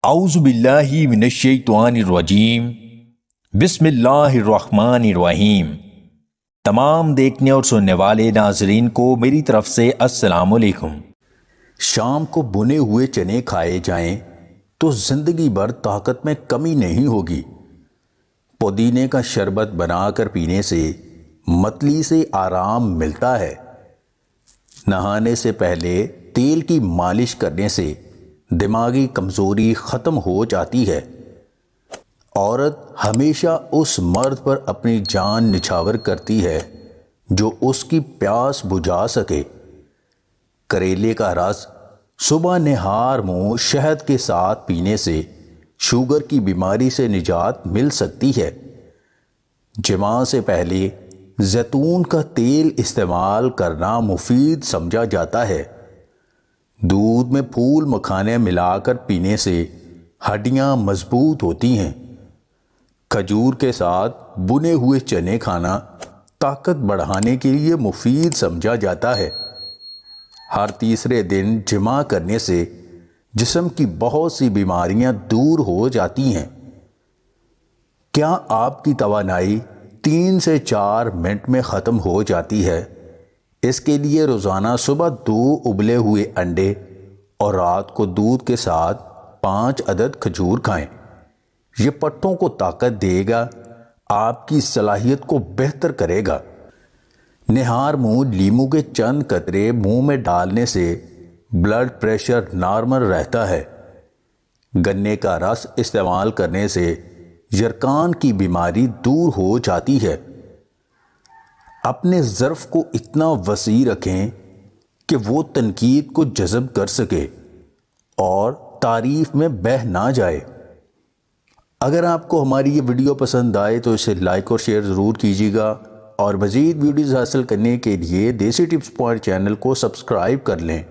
اعوذ باللہ من الشیطان الرجیم بسم اللہ الرحمن الرحیم۔ تمام دیکھنے اور سننے والے ناظرین کو میری طرف سے السلام علیکم۔ شام کو بنے ہوئے چنے کھائے جائیں تو زندگی بھر طاقت میں کمی نہیں ہوگی۔ پودینے کا شربت بنا کر پینے سے متلی سے آرام ملتا ہے۔ نہانے سے پہلے تیل کی مالش کرنے سے دماغی کمزوری ختم ہو جاتی ہے۔ عورت ہمیشہ اس مرد پر اپنی جان نچھاور کرتی ہے جو اس کی پیاس بجھا سکے۔ کریلے کا رس صبح نہار منہ شہد کے ساتھ پینے سے شوگر کی بیماری سے نجات مل سکتی ہے۔ جماع سے پہلے زیتون کا تیل استعمال کرنا مفید سمجھا جاتا ہے۔ دودھ میں پھول مکھانے ملا کر پینے سے ہڈیاں مضبوط ہوتی ہیں۔ کھجور کے ساتھ بنے ہوئے چنے کھانا طاقت بڑھانے کے لیے مفید سمجھا جاتا ہے۔ ہر تیسرے دن جماع کرنے سے جسم کی بہت سی بیماریاں دور ہو جاتی ہیں۔ کیا آپ کی توانائی 3 سے 4 منٹ میں ختم ہو جاتی ہے؟ اس کے لیے روزانہ صبح 2 ابلے ہوئے انڈے اور رات کو دودھ کے ساتھ 5 عدد کھجور کھائیں۔ یہ پٹھوں کو طاقت دے گا، آپ کی صلاحیت کو بہتر کرے گا۔ نہار منہ لیموں کے چند قطرے منہ میں ڈالنے سے بلڈ پریشر نارمل رہتا ہے۔ گنے کا رس استعمال کرنے سے یرقان کی بیماری دور ہو جاتی ہے۔ اپنے ظرف کو اتنا وسیع رکھیں کہ وہ تنقید کو جذب کر سکے اور تعریف میں بہہ نہ جائے۔ اگر آپ کو ہماری یہ ویڈیو پسند آئے تو اسے لائک اور شیئر ضرور کیجیے گا، اور مزید ویڈیوز حاصل کرنے کے لیے دیسی ٹپس پوائنٹ چینل کو سبسکرائب کر لیں۔